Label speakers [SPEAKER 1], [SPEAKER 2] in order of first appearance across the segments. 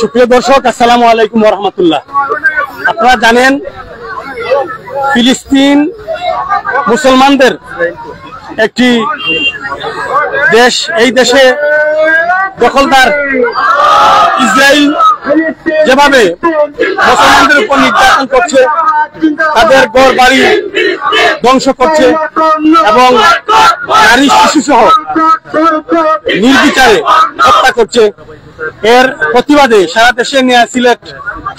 [SPEAKER 1] সুপ্রিয় দর্শক, আসসালামু আলাইকুম ওয়া রাহমাতুল্লাহ। আপনারা জানেন ফিলিস্তিন মুসলমানদের একটি দেশ। এই দেশে দখলদার ইসরায়েল যেভাবে মুসলমানদের উপর নির্যাতন করছে, তাদের ঘর বাড়ি ধ্বংস করছে এবং নারী শিশু সহ নির্বিচারে হত্যা করছে, এর প্রতিবাদে সারা দেশে নিয়ে সিলেট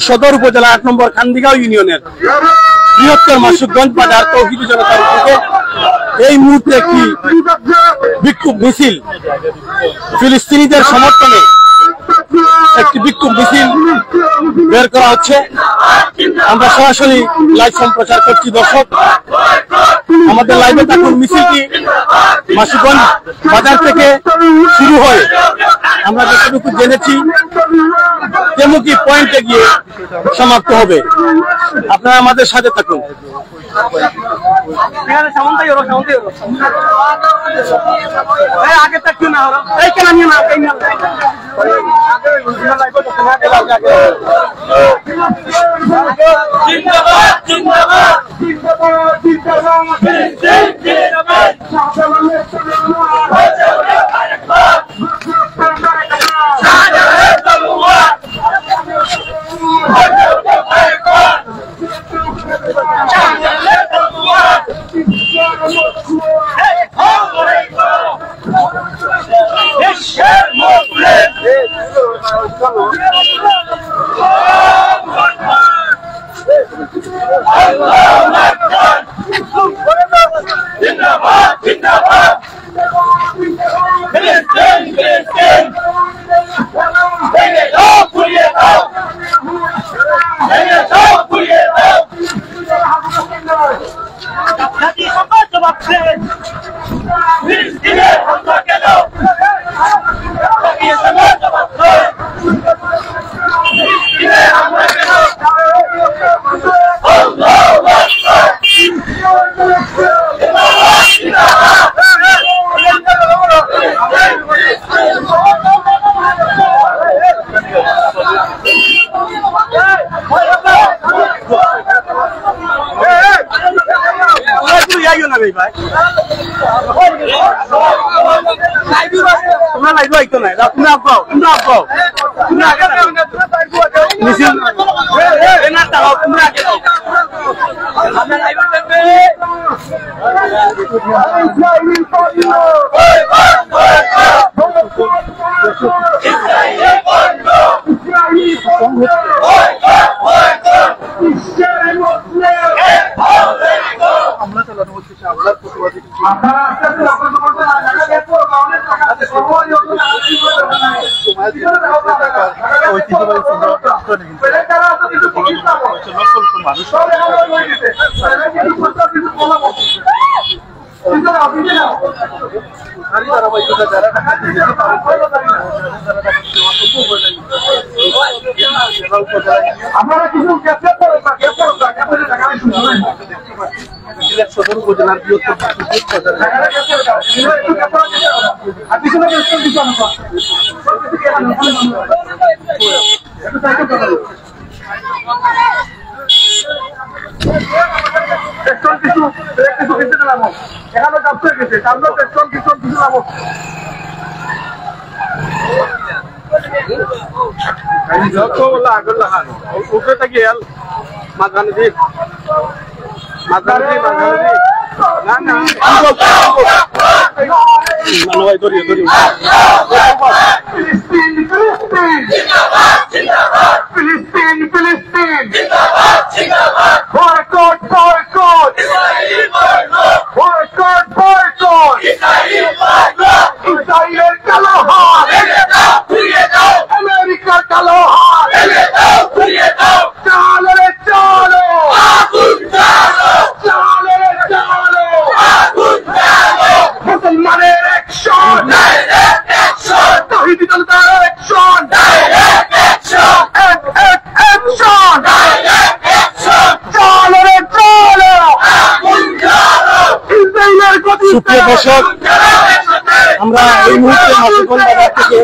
[SPEAKER 1] সদর উপজেলা ৮ নম্বর খান্দিগাঁও ইউনিয়নের বৃহত্তর মাসুকগঞ্জ বাজার তৌহিদি জনতার উদ্যোগে এই মুহূর্তে একটি বিক্ষোভ মিছিল, ফিলিস্তিনিদের সমর্থনে একটি বিক্ষোভ মিছিল বের করা হচ্ছে। আমরা সরাসরি লাইভ সম্প্রচার করছি। দর্শক, আমাদের লাইভে থাকুন। মিছিলটি মাসুকগঞ্জ বাজার থেকে শুরু হয়, আমরা যতটুকু জেনেছি তেমুকি পয়েন্টে গিয়ে সমাপ্ত হবে। আপনারা আমাদের সাথে থাকুন। আগে থাকুন না সদর উপজেলার আমরা এই মুহূর্তে মাসুকগঞ্জ বাজার থেকে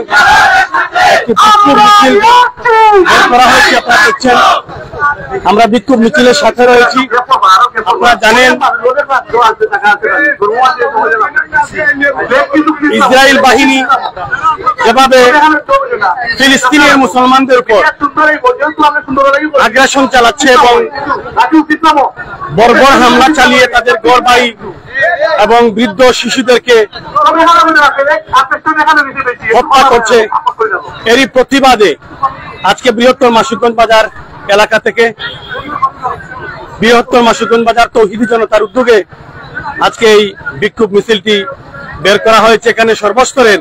[SPEAKER 1] একটি বিক্ষোভ মিছিল বের করা হয়েছে। আপনারা দেখছেন আমরা বিক্ষোভ মিছিলের সাথে রয়েছি। আপনারা জানেন ইসরায়েল বাহিনী যেভাবে ফিলিস্তিনের মুসলমানদের উপর আগ্রাসন চালাচ্ছে এবং বর্বর হামলা চালিয়ে তাদের ঘরবাড়ি এবং বৃদ্ধ শিশুদেরকে হত্যা করছে, এরই প্রতিবাদে আজকে বৃহত্তর মাসুকগঞ্জ বাজার এলাকা থেকে বৃহত্তর মাসুকগঞ্জ বাজার তৌহিদি জনতার উদ্যোগে আজকে এই বিক্ষোভ মিছিলটি বের করা হয়েছে। এখানে সর্বস্তরের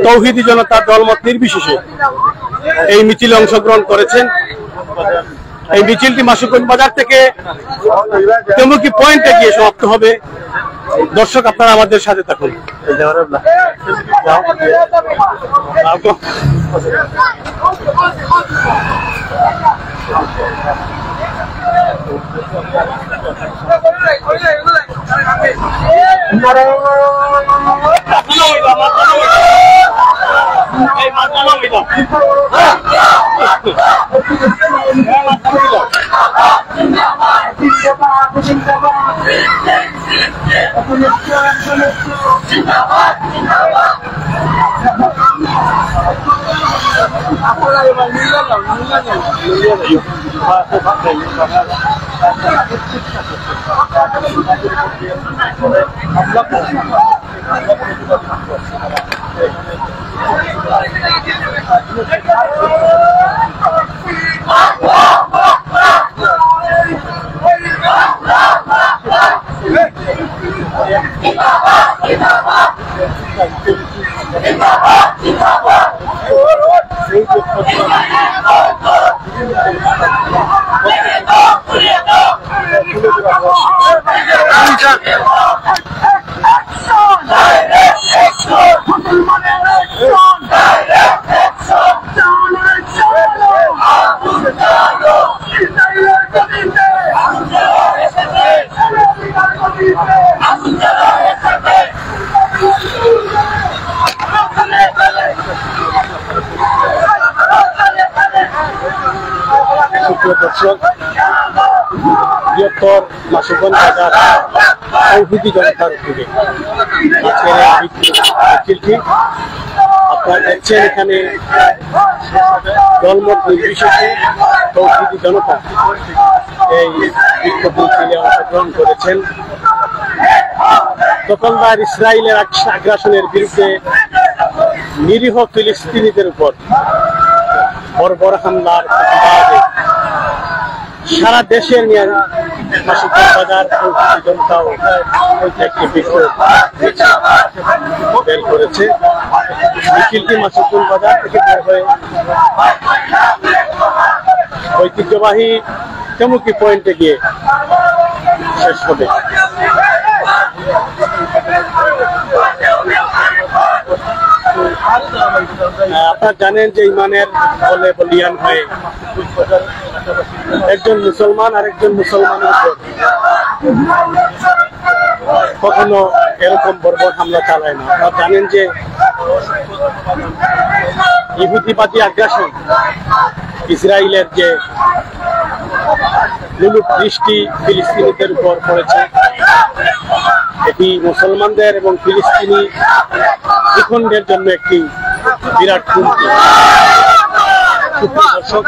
[SPEAKER 1] তৌহিদি জনতা দলমত নির্বিশেষে এই মিছিলে অংশগ্রহণ করেছেন। এই মিছিলটি মাসুকগঞ্জ বাজার থেকে তেমুকি পয়েন্টে গিয়ে সমাপ্ত হবে। দর্শক আপনারা আমাদের সাথে থাকুন। দর্শক, বৃহত্তর মাসুকগঞ্জ বাজার তৌহিদি জনতার উদ্যোগে আজকের এই মিছিলটি আপনারা দেখছেন। এখানে দলমত নির্বিশেষে তৌহিদি জনতা এই বিক্ষোভ মিছিলে অংশগ্রহণ করেছেন। দখলদার ইসরায়েলের আগ্রাসনের বিরুদ্ধে নিরীহ ফিলিস্তিনিদের উপর বর্বর হামলার প্রতিবাদে সারা দেশের নিয়ে মাসুকগঞ্জ বাজার তৌহিদি জনতাও একটি বিক্ষোভ বের করেছে। মিছিলটি মাসুকগঞ্জ বাজার থেকে বের হয়ে ঐতিহ্যবাহী তেমুকি পয়েন্টে গিয়ে শেষ হবে। আপনারা জানেন যে ইমানের বলে বলিয়ান হয়ে একজন মুসলমান আর একজন মুসলমানের উপর কখনো এরকম বর্বর হামলা চালায় না। আপনারা জানেন যে ইহুদিবাদী আগ্রাসন, ইসরায়েলের যে লুলুপ দৃষ্টি ফিলিস্তিনিদের উপর পড়েছে, এটি মুসলমানদের এবং ফিলিস্তিনি ভূখণ্ডের জন্য একটি বিরাট হুমকি। দর্শক,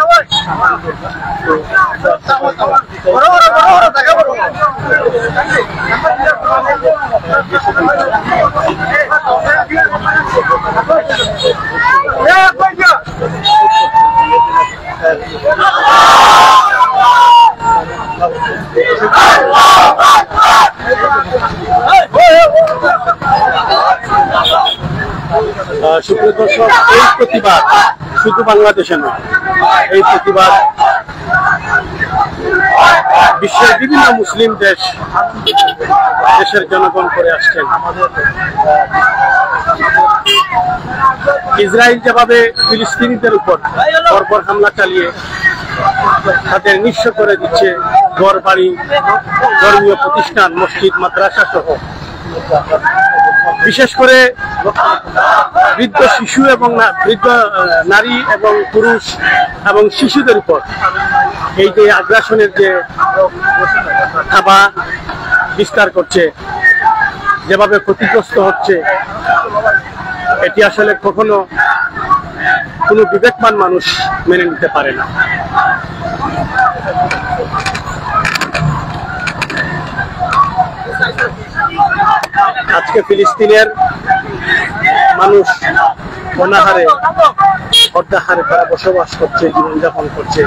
[SPEAKER 1] সুপ্রিয় দর্শক, এই প্রতিবাদ শুধু বাংলাদেশে নয়, এই প্রতিবাদ বিশ্বের বিভিন্ন মুসলিম দেশের জনগণ করে আসছেন। ইসরায়েল যেভাবে ফিলিস্তিনিদের উপর বর্বর হামলা চালিয়ে তাদের নিঃস্ব করে দিচ্ছে ঘর বাড়ি, ধর্মীয় প্রতিষ্ঠান, মসজিদ, মাদ্রাসা সহ, বিশেষ করে বৃদ্ধ শিশু এবং বৃদ্ধ নারী এবং পুরুষ এবং শিশুদের উপর এই যে আগ্রাসনের যে থাবা বিস্তার করছে, যেভাবে ক্ষতিগ্রস্ত হচ্ছে, এটি আসলে কখনো কোনো বিবেকবান মানুষ মেনে নিতে পারে না। আজকে ফিলিস্তিনের মানুষ অনাহারে অর্ধাহারে তারা বসবাস করছে, জীবনযাপন করছে।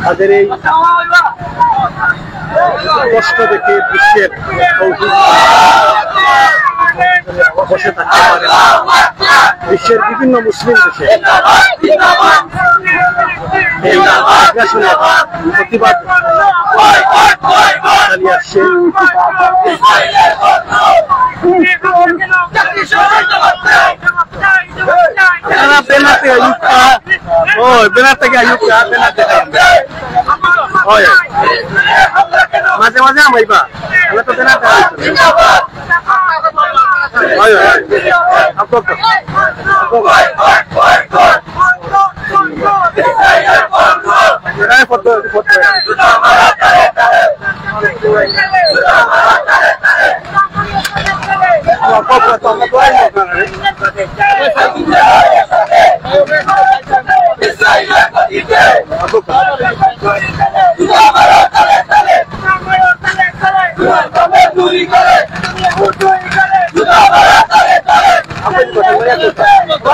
[SPEAKER 1] তাদের এই কষ্ট দেখে বিশ্বের বসে থাকতে পারে না। বিশ্বের বিভিন্ন মুসলিম দেশে এই আগ্রাসনের প্রতিবাদ চালিয়ে আসছে। মাঝে মাঝে আমাইবা তো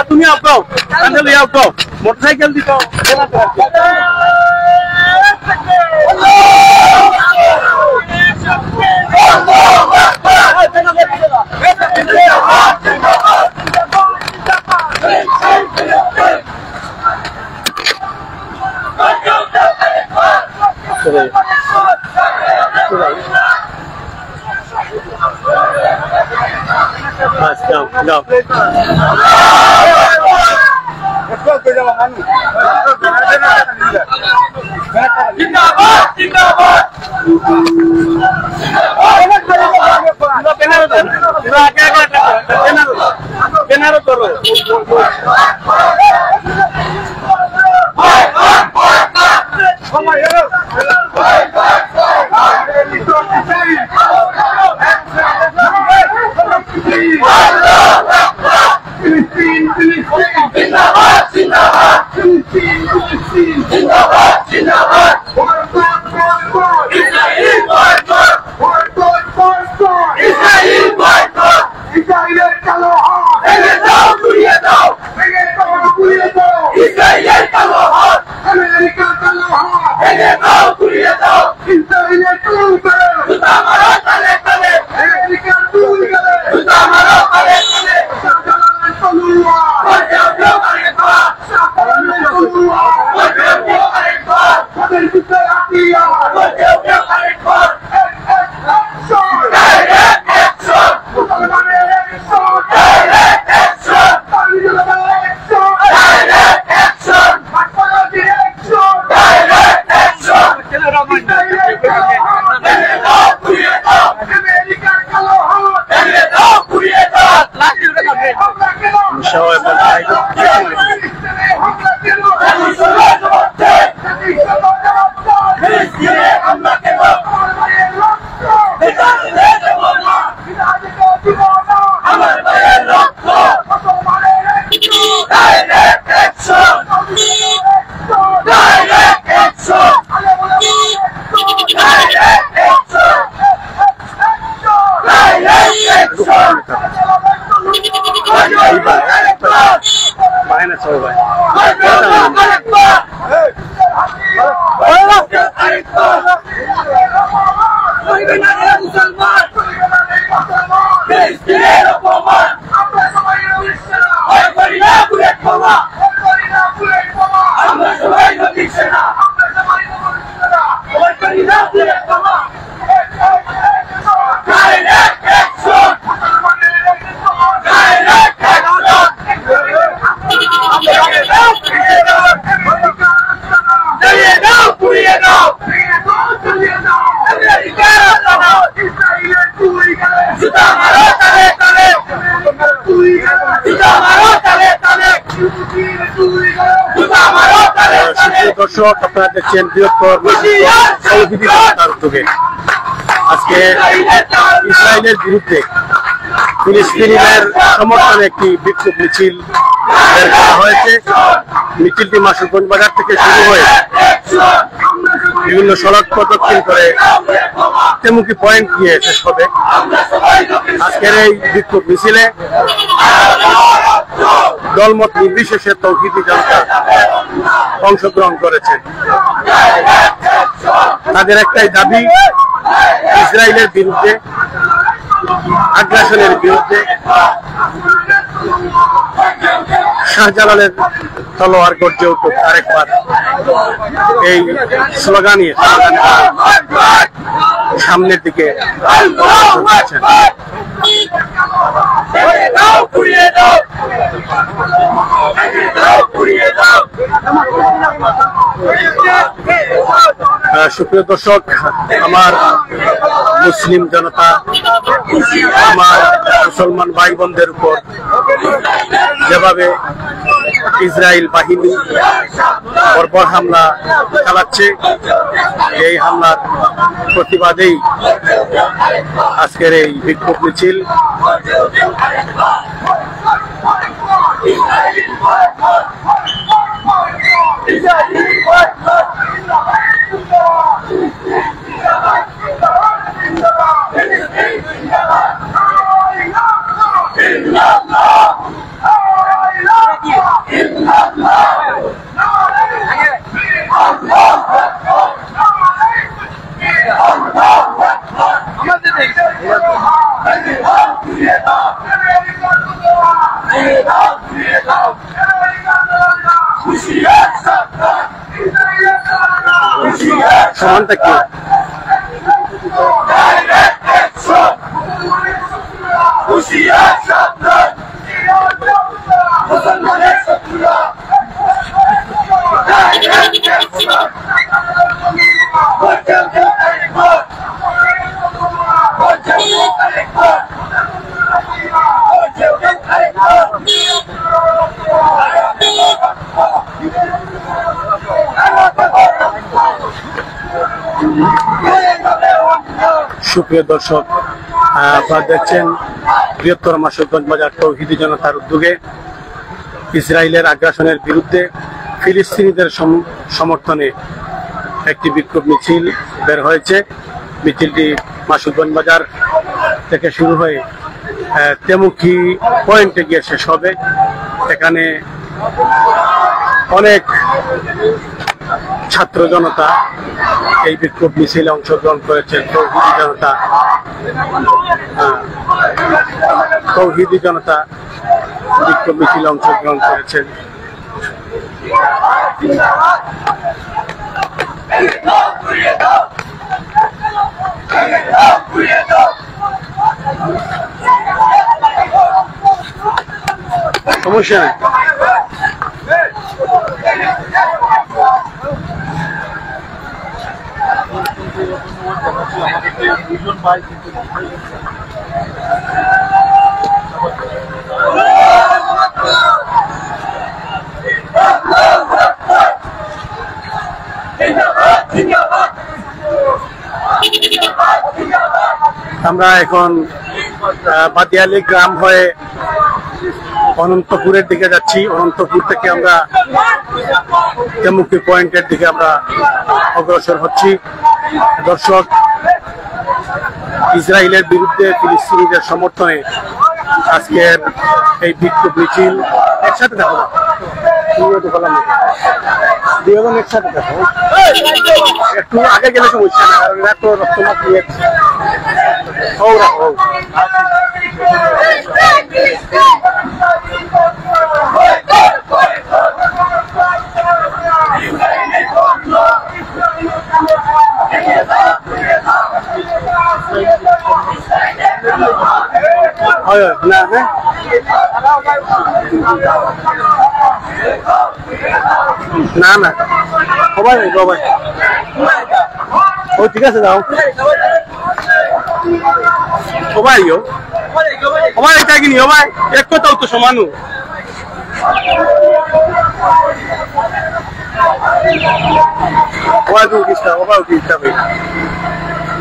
[SPEAKER 1] তুমি আপাও আপাও মোটরসাইকেল দিত
[SPEAKER 2] America!
[SPEAKER 1] দর্শক, আপনারা দেখছেন বৃহত্তর তৌহিদি জনতার উদ্যোগে আজকে ইসরায়েলের বিরুদ্ধে ফিলিস্তিনিদের সমর্থনে একটি বিক্ষোভ মিছিল বের করা হয়েছে। মিছিলটি মাসুরগঞ্জ বাজার থেকে শুরু হয়ে বিভিন্ন সড়ক প্রদক্ষিণ করে তেমুকি পয়েন্ট গিয়ে শেষ হবে। আজকের এই বিক্ষোভ মিছিলে দলমত নির্বিশেষে তৌহিদি জনতা অংশগ্রহণ করেছেন। তাদের একটাই দাবি, ইসরায়েলের বিরুদ্ধে, আগ্রাসনের বিরুদ্ধে, শাহজালালের তলোয়ার গর্জে উঠুক আরেকবার, এই স্লোগান নিয়ে সামনের দিকে সুপ্রিয় দর্শক, আমার মুসলিম জনতা, আমার মুসলমান ভাই বোনদের উপর যেভাবে ইসরায়েল বাহিনী বর্বর হামলা চালাচ্ছে, এই হামলার প্রতিবাদেই আজকের এই বিক্ষোভ মিছিল। সমানটা কি? সুপ্রিয় দর্শক, আপনারা দেখছেন বৃহত্তর মাসুরগঞ্জ বাজার তৌহিদি জনতার উদ্যোগে ইসরায়েলের আগ্রাসনের বিরুদ্ধে ফিলিস্তিনিদের সমর্থনে একটি বিক্ষোভ মিছিল বের হয়েছে। মিছিলটি মাসুরগঞ্জ বাজার থেকে শুরু হয়ে তেমুকি পয়েন্টে গিয়ে শেষ হবে। এখানে অনেক ছাত্র জনতা এই বিক্ষোভ মিছিলে অংশগ্রহণ করেছেন। তৌহিদি জনতা বিক্ষোভ মিছিলে অংশগ্রহণ করেছেন। সমস্যা নেই। আমরা এখন বাদিয়ালি গ্রাম হয়ে অনন্তপুরের দিকে যাচ্ছি। অনন্তপুর থেকে আমরা তেমুকি পয়েন্টের দিকে আমরা অগ্রসর হচ্ছি। দর্শক, ইসরায়েলের বিরুদ্ধে ফিলিস্তিনিদের সমর্থনে আজকের এই বিক্ষোভ মিছিল। একসাথে দেখো, একসাথে দেখো, একটু আগে গেলে সমস্যা না, কারণ এরা তো রক্তপাত নিয়ে না না সবাই সবাই ও ঠিক আছে, যাও সবাই সবাই এটা কিনি সবাই এক কথাও তো সমানু। ওয়া দু কিস্তা ওবা কিস্তা ভাই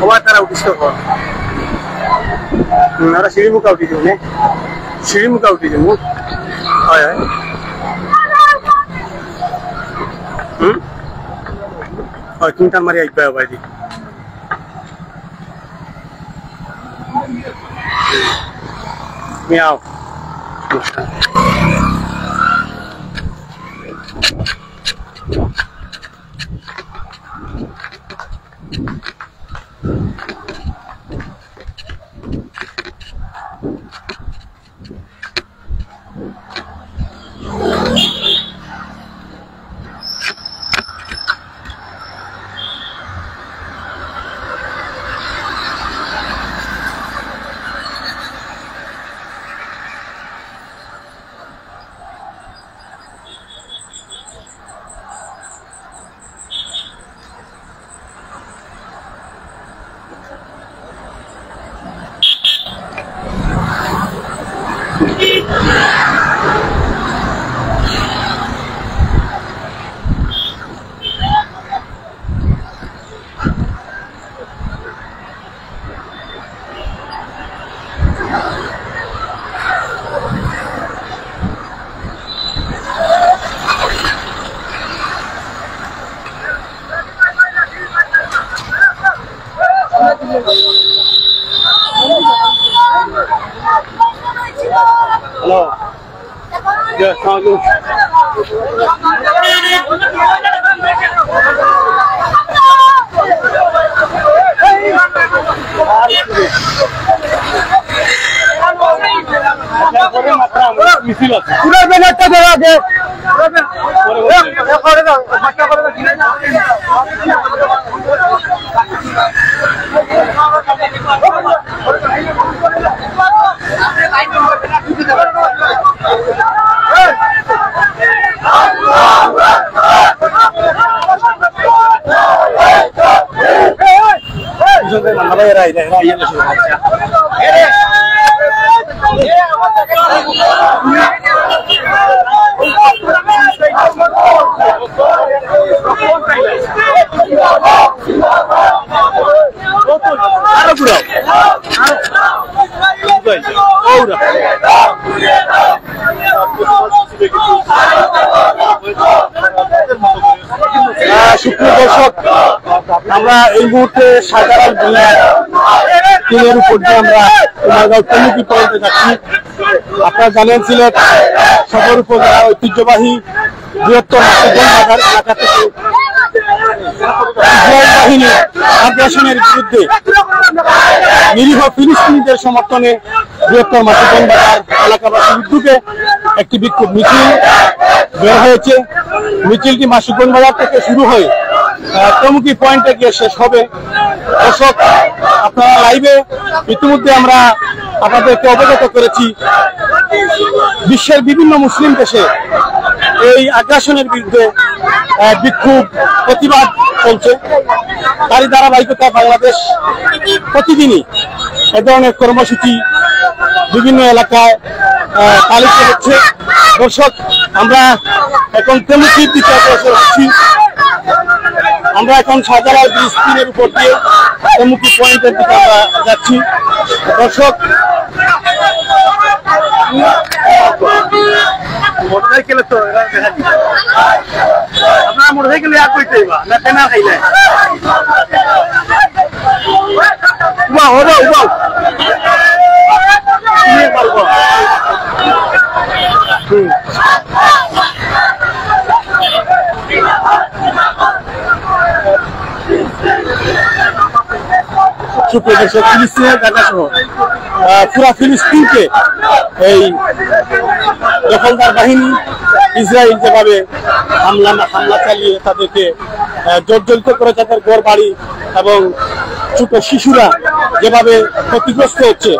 [SPEAKER 1] ওবা তারা কিস্তা কর নারা সিঁড়ি মুখা উঠি যাও নে সিঁড়ি মুখা উঠি যাও হয় হয় হয় তুমি তার মারি আইবা বাইরে Miao Hello. Yes, how are you? সুপ্রিয় দর্শক, আমরা এই মুহূর্তে সাধারণ টিমের উপর দিয়ে আমরা কুমারগাঁও কমিটি পয়েন্টে যাচ্ছি। আপনারা জানেন সিলেট সদর উপজেলা ঐতিহ্যবাহী বৃহত্তর বাজার এলাকা থেকে ইসরায়েল বাহিনী আগ্রাসনের বিরুদ্ধে নিরীহ ফিলিস্তিনিদের সমর্থনে বৃহত্তর মাসুগঞ্জ বাজার এলাকাবাসীর উদ্যোগে একটি বিক্ষোভ মিছিল বের হয়েছে। মিছিলটি মাসুগঞ্জ বাজার থেকে শুরু হয়ে টমুকি পয়েন্টে গিয়ে শেষ হবে। দর্শক, আপনারা লাইভে ইতিমধ্যে আমরা আপনাদেরকে অবগত করেছি, বিশ্বের বিভিন্ন মুসলিম দেশে এই আগ্রাসনের বিরুদ্ধে বিক্ষোভ প্রতিবাদ চলছে। তারই ধারাবাহিকতা বাংলাদেশ প্রতিদিনই এ ধরনের কর্মসূচি বিভিন্ন এলাকায় পালিত হচ্ছে। দর্শক, আমরা এখন টমুকির দিকে যাচ্ছি। আমরা এখন শাহজালাল ব্রিজ 3-এর উপর দিয়ে টমুকি পয়েন্টের দিকে আমরা যাচ্ছি। দর্শক, মোটরসাইকেলে তো আপনারা মোটরসাইকেলে আর কইতে না কেনা খাইলে ফিলিস্তিনের ঢাকা সহ পুরা ফিলিস্তিনকে এই দখলদার বাহিনী ইসরায়েল যেভাবে হামলা চালিয়ে তাদেরকে জর্জরিত করে, তাদের ঘর বাড়ি এবং ছোট শিশুরা যেভাবে ক্ষতিগ্রস্ত হচ্ছে,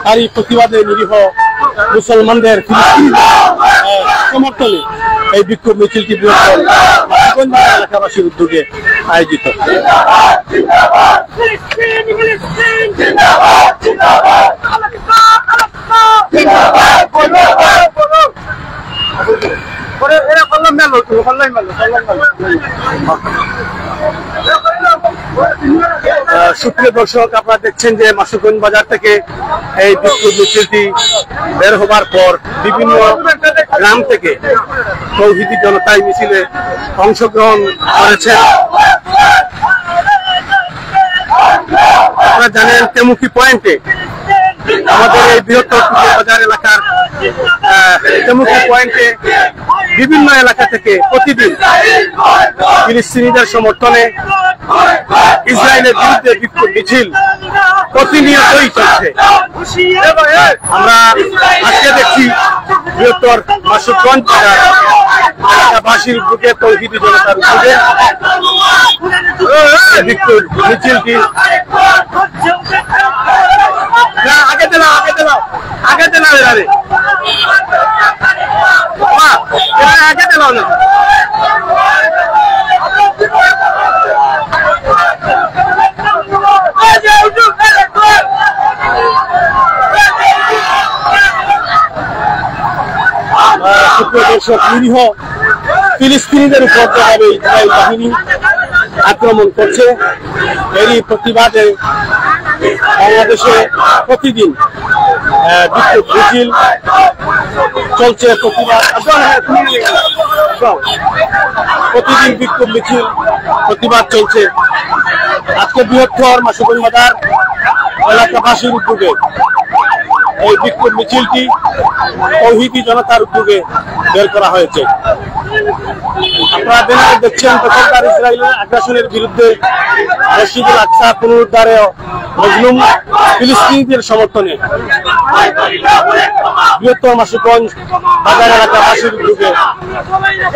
[SPEAKER 1] তারই প্রতিবাদে নিরীহ মুসলমানদের সমর্থনে এই বিক্ষোভ মিছিলটি বৃহত্তর এলাকাবাসীর উদ্যোগে আয়োজিত। এরা করলাম সুপ্রিয় দর্শক, আপনারা দেখছেন যে মাসুকগঞ্জ বাজার থেকে এই বিক্ষোভ মিছিলটি বের হবার পর বিভিন্ন গ্রাম থেকে তৌহিদি জনতা এই মিছিলে অংশগ্রহণ করেছেন। আপনারা জানেন তেমুকি পয়েন্টে আমাদের এই বৃহত্তর বাজার এলাকার তেমুকি পয়েন্টে বিভিন্ন এলাকা থেকে প্রতিদিন ফিলিস্তিনিদের সমর্থনে ইসরায়েলের বিরুদ্ধে বিক্ষোভ মিছিল প্রতিনিয়তই চলছে। আমরা আজকে দেখছি বৃহত্তর মাসুকগঞ্জ এলাকাবাসীর উদ্যোগে তৌহিদি জনতার উদ্যোগে বিক্ষোভ মিছিলটি আগে দিলাম আগে দিলাম আগে দিলাম আগে দিলাম না। দর্শক, নিরীহ ফিলিস্তিনিদের উপর যেভাবে ইসরায়েল বাহিনী আক্রমণ করছে, এরই প্রতিবাদে বাংলাদেশে প্রতিদিন বিক্ষোভ মিছিল চলছে। প্রতিদিন বিক্ষোভ মিছিল প্রতিবাদ চলছে। আজকে বৃহত্তর মাসুকগঞ্জ বাজার এলাকাবাসীর উদ্যোগে এই বিক্ষোভ মিছিলটি তৌহিদি জনতার উদ্যোগে বের করা হয়েছে। আপনারা দেখছেন দখলদার ইসরায়েলের আগ্রাসনের বিরুদ্ধে মসজিদুল আকসা পুনরুদ্ধারে মজলুম ফিলিস্তিনিদের সমর্থনে বৃহত্তর মাসুকগঞ্জ বাজার এলাকাবাসীর উদ্যোগে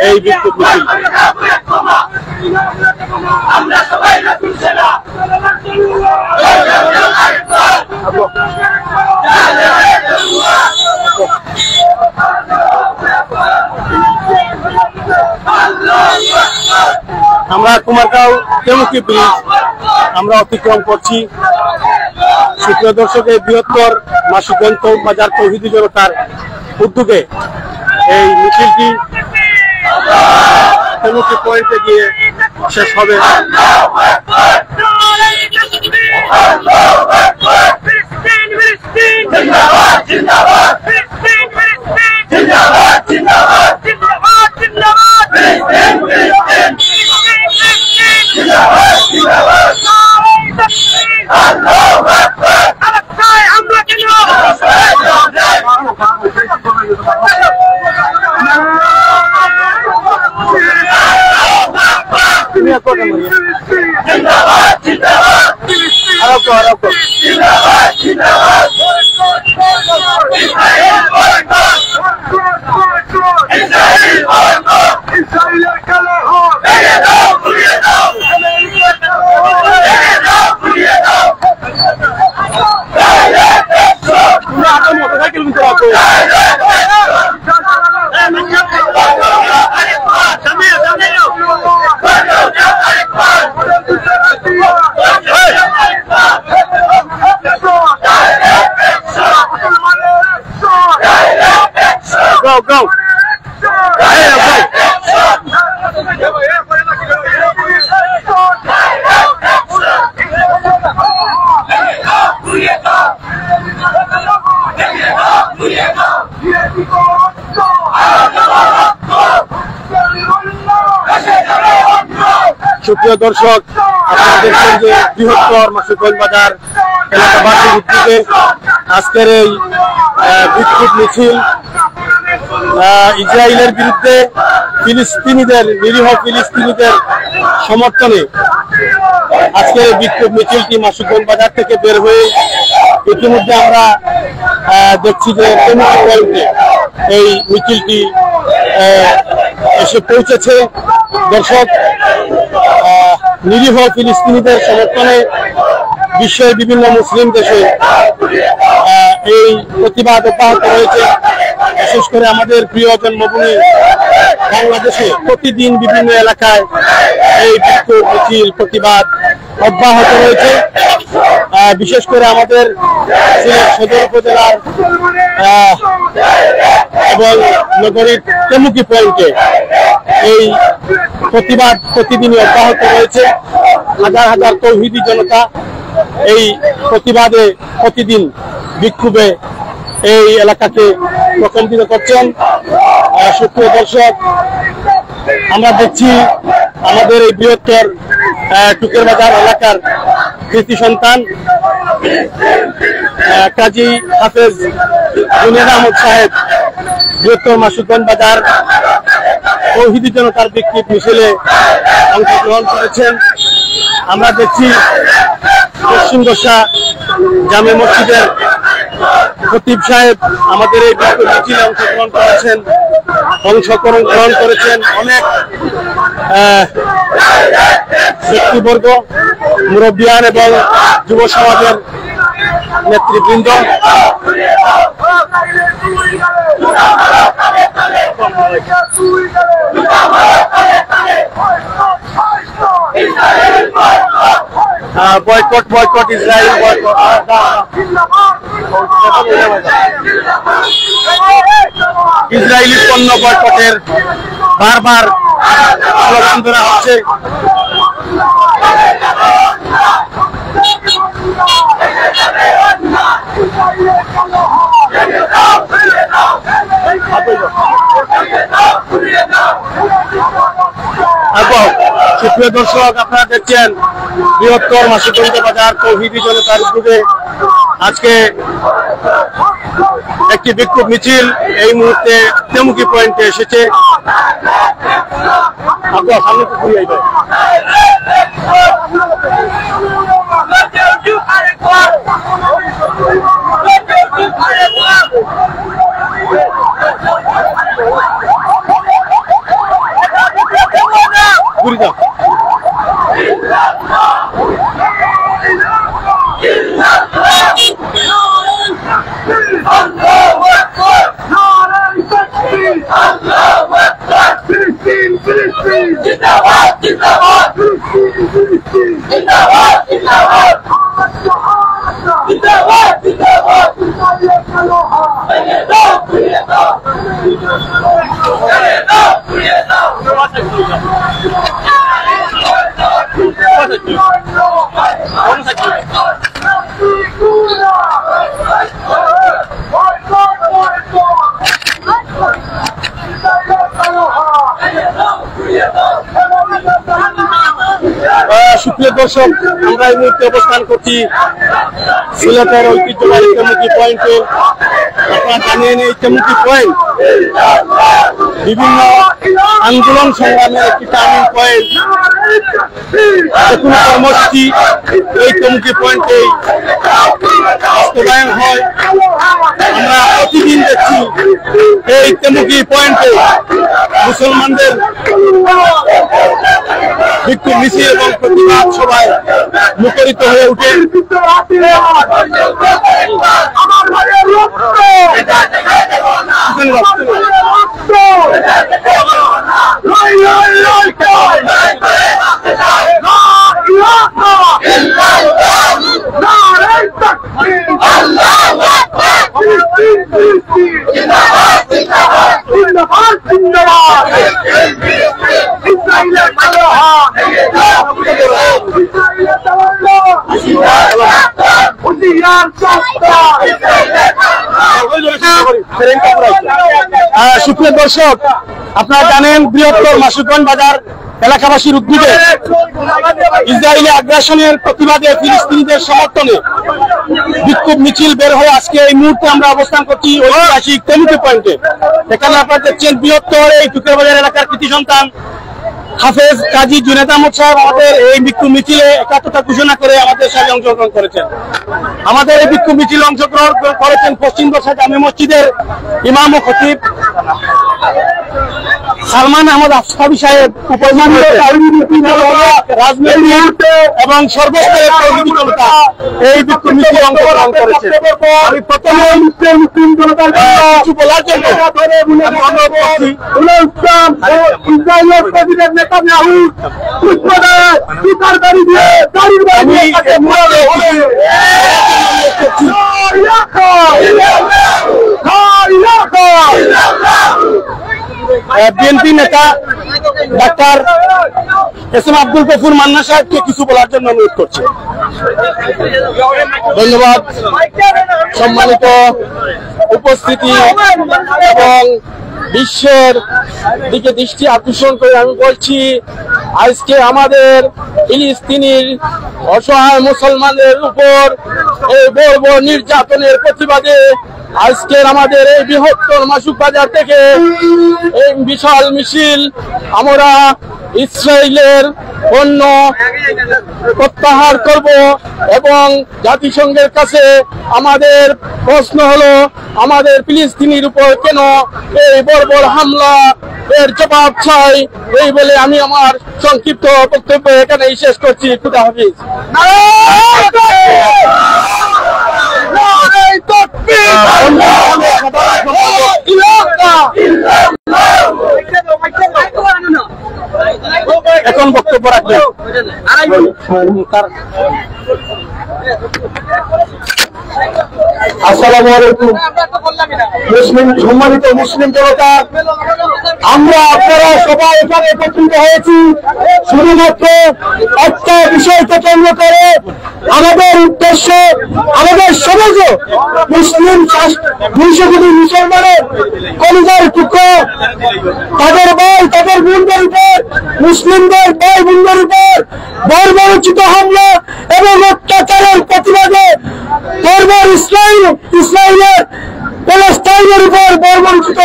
[SPEAKER 1] এই বিক্ষোভ মিছিল। আমরা কুমারগাঁও তেমুকি ব্রিজ আমরা অতিক্রম করছি। সুপ্রিয় দর্শক, এই বৃহত্তর মাসুকগঞ্জ বাজার তৌহিদি জনতার উদ্যোগে এই মিছিলটি তেমুকি পয়েন্টে গিয়ে শেষ হবে। Go, go. সুপ্রিয় দর্শক, আপনারা দেখছেন যে বৃহত্তর মাসুকগঞ্জ বাজার এলাকাবাসীর উদ্যোগে আজকের এই বিক্ষোভ মিছিল ইসরায়েলের বিরুদ্ধে ফিলিস্তিনিদের নিরীহ ফিলিস্তিনিদের সমর্থনে আজকের এই বিক্ষোভ মিছিলটি মাসুকগঞ্জ বাজার থেকে বের হয়ে ইতিমধ্যে আমরা দেখছি যে তেমুকি পয়েন্টে এই মিছিলটি এসে পৌঁছেছে। দর্শক, নিরীহ ফিলিস্তিনিদের সমর্থনে বিশ্বের বিভিন্ন মুসলিম দেশে এই প্রতিবাদ অব্যাহত রয়েছে। বিশেষ করে আমাদের প্রিয় জন্মভূমি বাংলাদেশে প্রতিদিন বিভিন্ন এলাকায় এই বিক্ষোভ মিছিল প্রতিবাদ অব্যাহত রয়েছে। বিশেষ করে আমাদের সিলেট সদর উপজেলার এবং নগরীর তেমুকি পয়েন্টে এই প্রতিবাদ প্রতিদিনই অব্যাহত রয়েছে। হাজার হাজার তৌহিদি জনতা এই প্রতিবাদে প্রতিদিন বিক্ষোভে এই এলাকাকে প্রকম্পিত করছেন। সুপ্রিয় দর্শক, আমরা দেখছি আমাদের এই বৃহত্তর টুকের বাজার এলাকার কৃতি সন্তান কাজী হাফেজ জুনেদ আহমদ সাহেব বৃহত্তর মাসুদগঞ্জ বাজার তৌহিদি জনতার বিক্ষোভ মিছিলে অংশগ্রহণ করেছেন। আমরা দেখছি পশ্চিম গোসা জামে মসজিদের খতিব সাহেব আমাদের এই বিক্ষোভ মিছিলে অংশগ্রহণ করেছেন। অনেক ব্যক্তিবর্গ, মুরব্বিয়ান এবং যুব সমাজের নেতৃবৃন্দ। বয়কট বয়কট ইসরায়েল ইসরায়েলি পণ্য বয়কটের বারবার স্লোগান দেওয়া হচ্ছে। সুপ্রিয় দর্শক, আপনারা দেখছেন বৃহত্তর মাসুদগঞ্জ বাজার তৌহিদি জনতার উদ্যোগে আজকে একটি বিক্ষোভ মিছিল এই মুহূর্তে তেমুকি পয়েন্টে এসেছে। আপনার সামনে ঘুরিয়ে যাবে। ঘুরি যাও। সুপ্রিয় দর্শক, আমরা এই মুহূর্তে অবস্থান করছি সিলেটের ঐতিহ্যবাহী তেমুকি পয়েন্টে। আপনারা জানেন এই তেমুকি পয়েন্ট বিভিন্ন আন্দোলন সংগ্রামের একটি টার্নিং পয়েন্ট। কোনো কর্মসূচি এই তেমুকি পয়েন্টে বাস্তবায়ন হয়। আমরা প্রতিদিন দেখছি এই তেমুকি পয়েন্টে মুসলমানদের বিক্ষোভ মিছিল এবং প্রতিবাদ সভায় মুখরিত হয়ে উঠে। সুপ্রিয় দর্শক, আপনারা জানেন বৃহত্তর মাসুদগঞ্জ বাজার এলাকাবাসীর উদ্যোগে ইসরায়েলি আগ্রাসনের প্রতিবাদে ফিলিস্তিনিদের সমর্থনে বিক্ষোভ মিছিল বের হয়ে আজকে এই মুহূর্তে আমরা অবস্থান করছি ঐতিহাসিক তেমুকি পয়েন্টে। এখানে আপনারা দেখছেন বৃহত্তর এই টুকের বাজার এলাকার কৃতি সন্তান হাফেজ কাজী জুনেদ আহমদ সাহেব আমাদের এই বিক্ষোভ মিছিলে একাত্মতা ঘোষণা করে আমাদের সাথে অংশগ্রহণ করেছেন। আমাদের এই বিক্ষোভ মিছিলে অংশগ্রহণ করেছেন পশ্চিম গোসা জামে মসজিদের ইমাম ও খতিব সালমান আহমদ আফসাবি সাহেব, রাজনীতি এবং সর্বস্তরের তৌহিদি জনতা এই বিক্ষোভ মিছিলে অংশগ্রহণ করেছেন। আমি প্রথমে মুসলিম জনতার কিছু বলার জন্য অনুরোধ করছি। ইসরায়েলের প্রেসিডেন্ট নেতানিয়াহু গাড়ি দিয়ে গাড়ির বাইরে বিএনপি নেতা doctor S M Abdul Gafur Manna সাহেবকে কিছু বলার জন্য অনুরোধ করছে।
[SPEAKER 2] ধন্যবাদ। সম্মানিত উপস্থিতি এবং বিশ্বের দিকে দৃষ্টি আকর্ষণ করে আমি বলছি, আজকে আমাদের ফিলিস্তিনির অসহায় মুসলমানদের উপর এই বর্বর নির্যাতনের প্রতিবাদে আজকের আমাদের এই বৃহত্তর মাসুক বাজার থেকে এই বিশাল মিছিল আমরা ইসরায়েলের পণ্য প্রত্যাহার করব এবং জাতিসংঘের কাছে আমাদের প্রশ্ন হলো, আমাদের ফিলিস্তিনির উপর কেন এই বর্বর হামলা এর জবাব চাই। এই বলে আমি আমার সংক্ষিপ্ত বক্তব্য এখানেই শেষ করছি। খুদা হাফেজ।
[SPEAKER 1] এখন বক্তব্য রাখবেন
[SPEAKER 2] আসসালামু আলাইকুম। সম্মানিত মুসলিম জনতা, আমরা আপনারা সবাই এখানে একত্রিত হয়েছি শুধুমাত্র একটা বিষয়কে কেন্দ্র করে। আমাদের উদ্দেশ্য, আমাদের সমাজ মুসলিম 200 কোটি মুসলমানের কলিজার টুকরো, তাদের ভাই তাদের বোনদের উপর, মুসলিমদের ভাই বোনদের উপর বর্বরোচিত হামলা এবং অত্যাচারের প্রতিবাদে ইসরায়েলের প্যালেস্টাইনের উপর বর্বরোচিত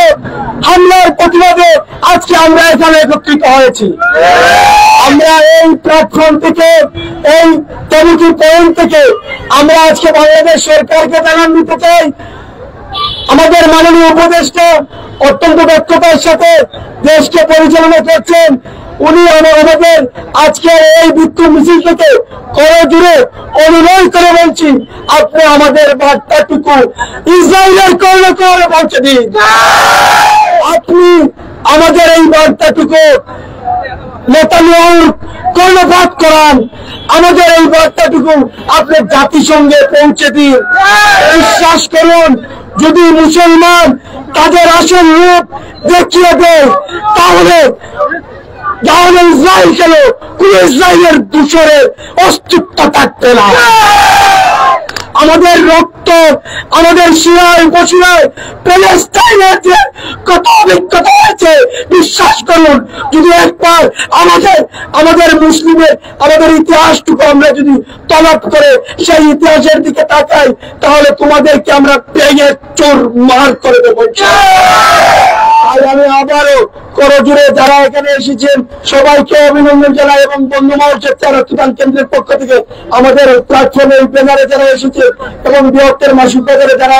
[SPEAKER 2] হামলার প্রতিবাদে আজকে আমরা এখানে একত্রিত হয়েছি। আমরা এই প্ল্যাটফর্ম থেকে, এই কমিটি পয়েন্ট থেকে আমরা আজকে বাংলাদেশ সরকারকে জানান দিতে চাই, আমাদের মাননীয় উপদেষ্টা অত্যন্ত দক্ষতার সাথে দেশকে পরিচালনা করছেন। উনি আমাদের আজকের এই বিক্ষোভ মিছিল থেকে করজোড়ে অনুরোধ করে বলছি, আপনি আমাদের বার্তাটুকু ইসরায়েলের কর্ণকরে পৌঁছে দিন। আপনি আমাদের এই বার্তাটুকু নেতানিয়াহুর কর্ণপাত করান। আমাদের এই বার্তাটুকু আপনি জাতিসংঘে পৌঁছে দিন। বিশ্বাস করুন, যদি মুসলমান তাদের আসল রূপ দেখিয়ে দেয় তাহলে ইসরায়েল কেন কোন ইসরায়েলের দূষণের অস্তিত্ব থাকবে না। আমাদের রক্ত, আমাদের শিরায় উপশিরায় প্যালেস্টাইনের যে কত অভিজ্ঞতা হয়েছে, বিশ্বাস করুন, যদি একবার আমাদের মুসলিমের আমাদের ইতিহাসটুকু আমরা যদি তলব করে সেই ইতিহাসের দিকে তাকাই, তাহলে তোমাদেরকে আমরা ভেঙে চোর মার করে দেবো। আমি আবারও করজোড়ে যারা এখানে এসেছেন সবাইকে অভিনন্দন জানাই এবং বন্ধু মহোৎসব রক্তদান কেন্দ্রের পক্ষ থেকে আমাদের প্ল্যাটফর্মে প্যানেলে যারা এসেছে এবং বৃহত্তর মাসুক বাজারে যারা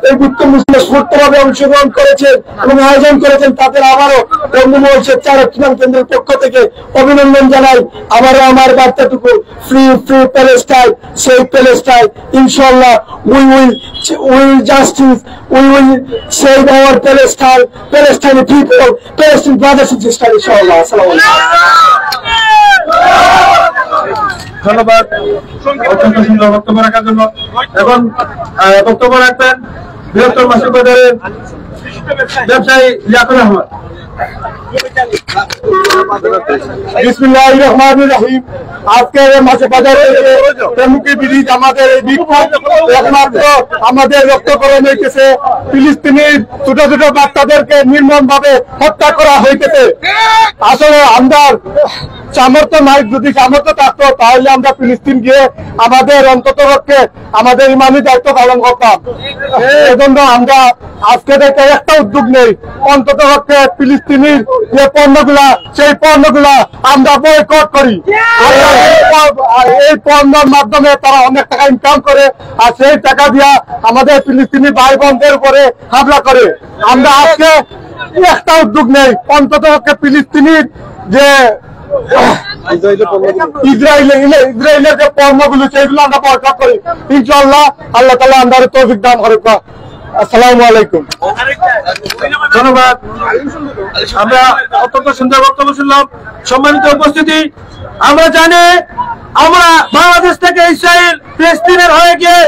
[SPEAKER 2] এই বিক্ষোভ মিছিলে স্ফূর্তভাবে অংশগ্রহণ করেছেন এবং আয়োজন করেছেন, তাদের আবারও বন্ধু মহোৎসব রক্তদান কেন্দ্রের পক্ষ থেকে অভিনন্দন জানাই। আবারও আমার বার্তাটুকু, ফ্রি প্যালেস্টাইন, সেভ প্যালেস্টাইন। ইনশাআল্লাহ we will justice, we will save our Palestine people, Palestine brothers and sisters, inshallah. Assalamu alaikum.
[SPEAKER 1] ধন্যবাদ অত্যন্ত সুন্দর বক্তব্য রাখার জন্য। এখন বক্তব্য রাখবেন বৃহত্তর মাসুক বাজারের ব্যবসায়ী লিয়াকত আহমদ।
[SPEAKER 2] বিসমিল্লাহির রহমানির রহিম। আজকের মাসে বাজারে প্রমুখ ব্রিজ আমাদের এই বিক্ষোভ একমাত্র আমাদের রক্তকরণ হইতেছে। ফিলিস্তিনির ছোট ছোট বাচ্চাদেরকে নির্মম ভাবে হত্যা করা হইতেছে। আসলে আমরা সামর্থ্য নাই, যদি সামর্থ্য থাকতো তাহলে আমরা ফিলিস্তিন গিয়ে আমাদের অন্তত পক্ষে আমাদের ইমানি দায়িত্ব পালন করতাম। এজন্য আমরা আজকে থেকে একটা উদ্যোগ নেই, অন্তত পক্ষে ফিলিস্তিনির যে পণ্যগুলা সেই পণ্যগুলা আমরা বয়কট করি। এই পণ্যের মাধ্যমে তারা অনেক টাকা ইনকাম করে, আর সেই টাকা দিয়া আমাদের ফিলিস্তিনি ভাই বোনদের উপরে হামলা করে। আমরা আজকে একটা উদ্যোগ নেই, অন্তত পক্ষে ফিলিস্তিনির যে ইসরায়েলের যে পণ্যগুলো সেইগুলো আমরা বয়কট করি। ইনশাআল্লাহ আল্লাহ তাআলা আমাদের তৌফিক দান করুক। আসসালামু আলাইকুম।
[SPEAKER 1] ধন্যবাদ। আমরা অত্যন্ত সুন্দর বক্তব্য শুনলাম। সম্মানিত উপস্থিতি, আমরা জানি আমরা বাংলাদেশ থেকে ইসরায়েল ফিলিস্তিনের হয়ে গিয়ে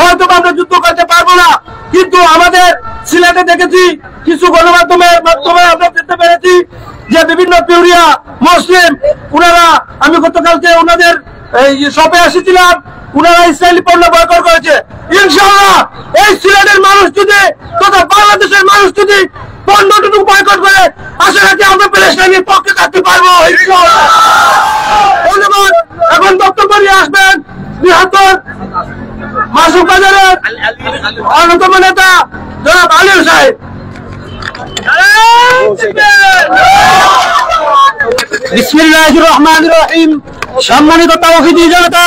[SPEAKER 1] হয়তো আমরা যুদ্ধ করতে পারবো না, কিন্তু আমাদের সিলেটে দেখেছি
[SPEAKER 2] কিছু গণমাধ্যমের মাধ্যমে আমরা দেখতে পেরেছি যে বিভিন্ন পিউরিয়া মুসলিম ওনারা, আমি গতকালকে ওনাদের শপে এসেছিলাম, ওনারা ইসরায়েলি পণ্য বয়কট করেছে। ইনশাআল্লাহ এই সিলেটের মানুষ যদি তথা বাংলাদেশের মানুষ যদি পণ্যটুকু বয়কট করে, আশা রাখি আমরা প্যালেস্টাইনের পক্ষে থাকতে পারবো। ধন্যবাদ। এখন বক্তব্য নিয়ে আসবেন বৃহত্তর মাসুক বাজারের অন্যতম নেতা জনাব আলী সাহেব। বিসমিল্লাহির রহমানির রহিম। সম্মানিত তাওহীদি জনতা,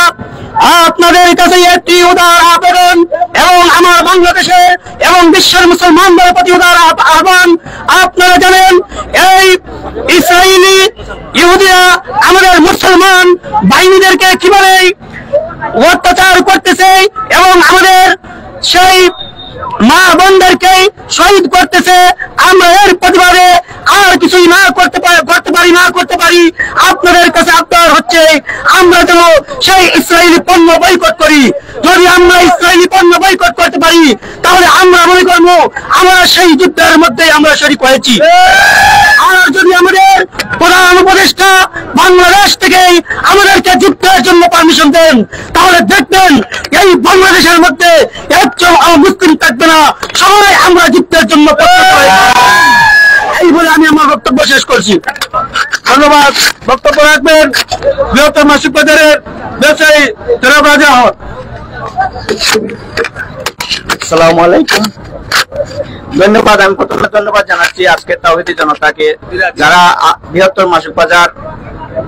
[SPEAKER 2] আপনাদের কাছে একটি উদার আবেদন এবং আমার বাংলাদেশে এবং বিশ্বের মুসলমানদের প্রতি উদার আহ্বান। আপনারা জানেন এই ইসরায়েলি ইহুদিরা আমাদের মুসলমান বাহিনীদেরকে কিভাবে অত্যাচার করতেছে এবং আমাদের সেই মা বোনদেরকে শহীদ করতেছে। আমরা এর প্রতিবাদে আর কিছুই না করতে পারি। আপনাদের কাছে আবদার হচ্ছে আমরা যেন সেই ইসরায়েলি পণ্য বয়কট করি। যদি আমরা ইসরায়েলি পণ্য বয়কট করতে পারি তাহলে আমরা মনে করবো আমরা সেই যুদ্ধের মধ্যে আমরা শরীক হয়েছি। আর যদি আমাদের প্রধান উপদেষ্টা বাংলাদেশ থেকে আমাদেরকে যুদ্ধের জন্য পারমিশন দেন, তাহলে দেখবেন এই বাংলাদেশের মধ্যে একজন মুসলিম থাকবে না, সবাই আমরা যুদ্ধের জন্য এই বলে আমি আমার বক্তব্য শেষ করছি। ধন্যবাদ। বক্তব্য রাখবেন বৃহত্তর মাসুক বাজারের ব্যবসায়ী জনাব রাজা হক।
[SPEAKER 3] আসসালামু আলাইকুম। ধন্যবাদ। আমি প্রথমে ধন্যবাদ জানাচ্ছি আজকে তাওহীদি জনতাকে, যারা বৃহত্তর মাসুক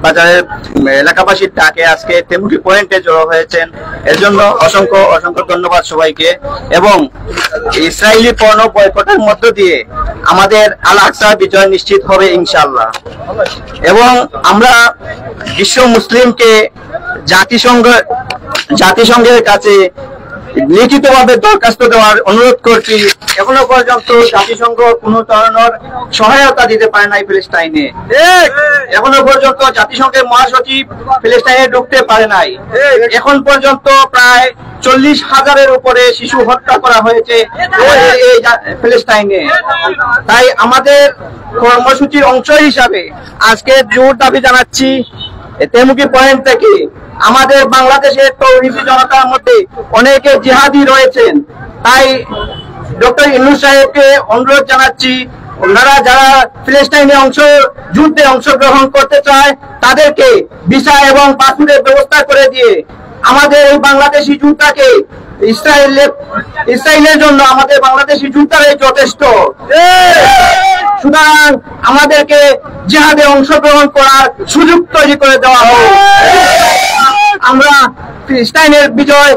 [SPEAKER 3] বাজারের এলাকাবাসীর ডাকে আজকে তেমুকি পয়েন্টে জড়ো হয়েছেন। এর জন্য অসংখ্য অসংখ্য ধন্যবাদ সবাইকে। এবং ইসরায়েলি পণ্য বয়কটের মধ্য দিয়ে আমাদের আল আকসা বিজয় নিশ্চিত হবে ইনশাআল্লাহ। এবং আমরা বিশ্ব মুসলিমকে জাতিসংঘের কাছে লিখিতভাবে দরখাস্ত দেওয়ার অনুরোধ করছি। এখনো পর্যন্ত জাতিসংঘ কোন ধরনের সহায়তা দিতে পারে নাই ফিলিস্তাইনে। এখনো পর্যন্ত জাতিসংঘের মহাসচিব ফিলিস্তাইনে ঢুকতে পারে নাই। এখন পর্যন্ত প্রায় 40,000-এর উপরে শিশু হত্যা করা হয়েছে এই ফিলিস্তাইনে। তাই আমাদের কর্মসূচির অংশ হিসাবে আজকে জোর দাবি জানাচ্ছি তেমুকি পয়েন্ট থেকে আমাদের বাংলাদেশের তাওহীদি জনতার মধ্যে অনেকে জিহাদি রয়েছেন। তাই ডক্টর ইউনূস সাহেবকে অনুরোধ জানাচ্ছি, ওনারা যারা ফিলিস্তাইনে যুদ্ধে অংশগ্রহণ করতে চায় তাদেরকে ভিসা এবং পাসপোর্টের ব্যবস্থা করে দিয়ে আমাদের এই বাংলাদেশি যোদ্ধাকে ইসরায়েলের জন্য আমাদের বাংলাদেশি যোদ্ধারাই যথেষ্ট। সুতরাং আমাদেরকে জিহাদে অংশগ্রহণ করার সুযোগ তৈরি করে দেওয়া হোক। আমরা ফিলিস্তাইনের বিজয়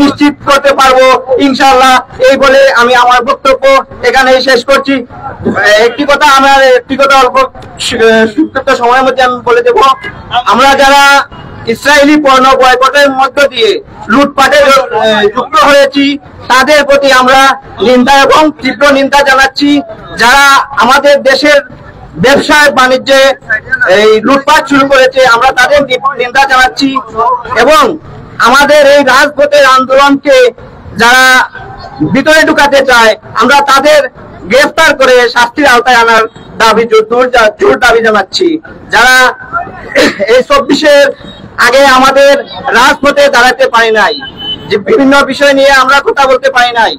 [SPEAKER 3] নিশ্চিত করতে পারবো ইনশাআল্লাহ। এই বলে আমি আমার বক্তব্য এখানেই শেষ করছি। একটি কথা অল্প সংক্ষিপ্ত সময়ের মধ্যে আমি বলে দেব, আমরা যারা ইসরায়েলি পণ্য বয়কটের মধ্য দিয়ে লুটপাটে যুক্ত হয়েছি তাদের প্রতি আমরা নিন্দা এবং তীব্র নিন্দা জানাচ্ছি। যারা আমাদের দেশের ব্যবসায় বাণিজ্যে এই লুটপাট শুরু করেছে আমরা তাদের নিন্দা জানাচ্ছি। এবং আমাদের এই রাজপথের আন্দোলনকে যারা ভিতরে ঢুকাতে চায় আমরা তাদের গ্রেফতার করে শাস্তির আওতায় আনার জোর দাবি জানাচ্ছি। যারা এই 24-এর আগে আমাদের রাজপথে দাঁড়াতে পারি নাই, যে বিভিন্ন বিষয় নিয়ে আমরা কথা বলতে পারি নাই,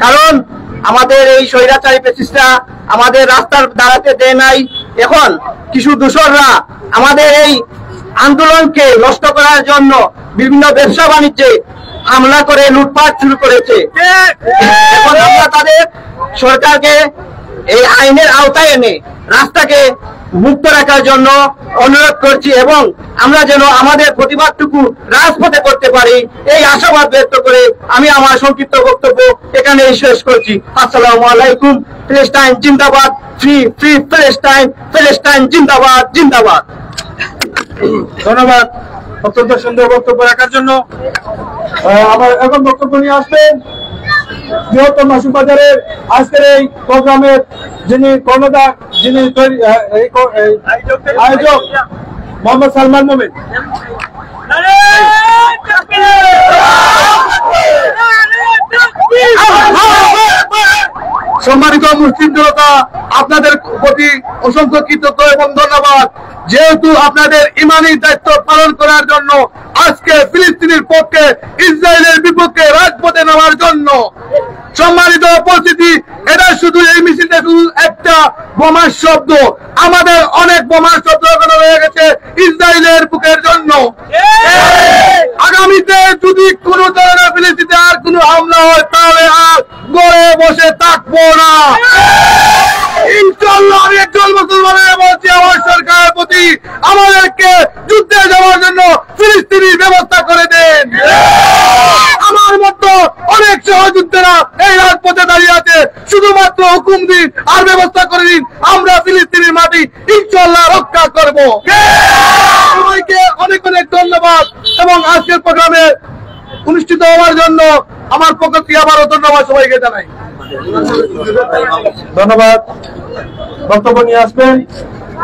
[SPEAKER 3] কারণ আমাদের এই স্বৈরাচারী ফ্যাসিস্টরা আমাদের রাস্তার দাঁড়াতে দেয় নাই। এখন কিছু দূষররা আমাদের এই আন্দোলনকে নষ্ট করার জন্য বিভিন্ন ব্যবসা বাণিজ্যে হামলা করে লুটপাট শুরু করেছে। এখন আমরা তাদের সরকারকে এই আইনের আওতায় এনে রাস্তাকে মুক্ত রাখার জন্য অনুরোধ করছি এবং আমরা যেন আমাদের প্রতিবাদটুকু রাজপথে করতে পারি এই আশাবাদ ব্যক্ত করে আমি আমার সংক্ষিপ্ত বক্তব্য এখানেই শেষ করছি। আসসালামু আলাইকুম। প্যালেস্টাইন জিন্দাবাদ। Free free Palestine. প্যালেস্টাইন জিন্দাবাদ জিন্দাবাদ।
[SPEAKER 1] ধন্যবাদ অত্যন্ত সুন্দর বক্তব্য রাখার জন্য। আমার এখন বক্তব্য নিয়ে আসবেন বৃহত্তর মাসুক বাজারের আজকের এই প্রোগ্রামের যিনি কর্ণধার, যিনি আয়োজক মোহাম্মদ সালমান মোমিন।
[SPEAKER 2] সম্মানিত মুসলিম জনতা, আপনাদের প্রতি অসংখ্য কৃতজ্ঞ এবং ধন্যবাদ। যেহেতু আপনাদের ইমানি দায়িত্ব পালন করার জন্য আজকে ফিলিস্তিনের পক্ষে ইসরায়েলের বিপক্ষে রাজপথে নামার জন্য সম্মানিত উপস্থিতি, এটা শুধু এই মিছিলটা শুধু একটা বোমার শব্দ, আমাদের অনেক বোমার শব্দ এখনো রয়ে গেছে ইসরায়েলের বুকের জন্য। আগামীতে যদি কোন ধরনের ফিলিস্তিনে আর কোন হামলা হয় তাহলে আর গড়ে বসে থাকবো না ইনশাআল্লাহ। আমি একজন মুসলমানের বলছি, আমার সরকারের প্রতি আমাদেরকে যুদ্ধে যাওয়ার জন্য ফিলিস্তিনির ব্যবস্থা করে দেন। আমার মতো অনেক সহযোদ্ধারা এই রাজপথে দাঁড়িয়ে আছে, শুধুমাত্র হুকুম দিন আর ব্যবস্থা করে দিন, আমরা ফিলিস্তিনের মাটি ইনশাআল্লাহ রক্ষা করব। সবাইকে অনেক অনেক ধন্যবাদ এবং আজকের প্রোগ্রামে অনুষ্ঠিত হওয়ার জন্য আমার পক্ষ থেকে আবারও ধন্যবাদ সবাইকে জানাই। ধন্যবাদ। বক্তব্য নিয়ে আসবেন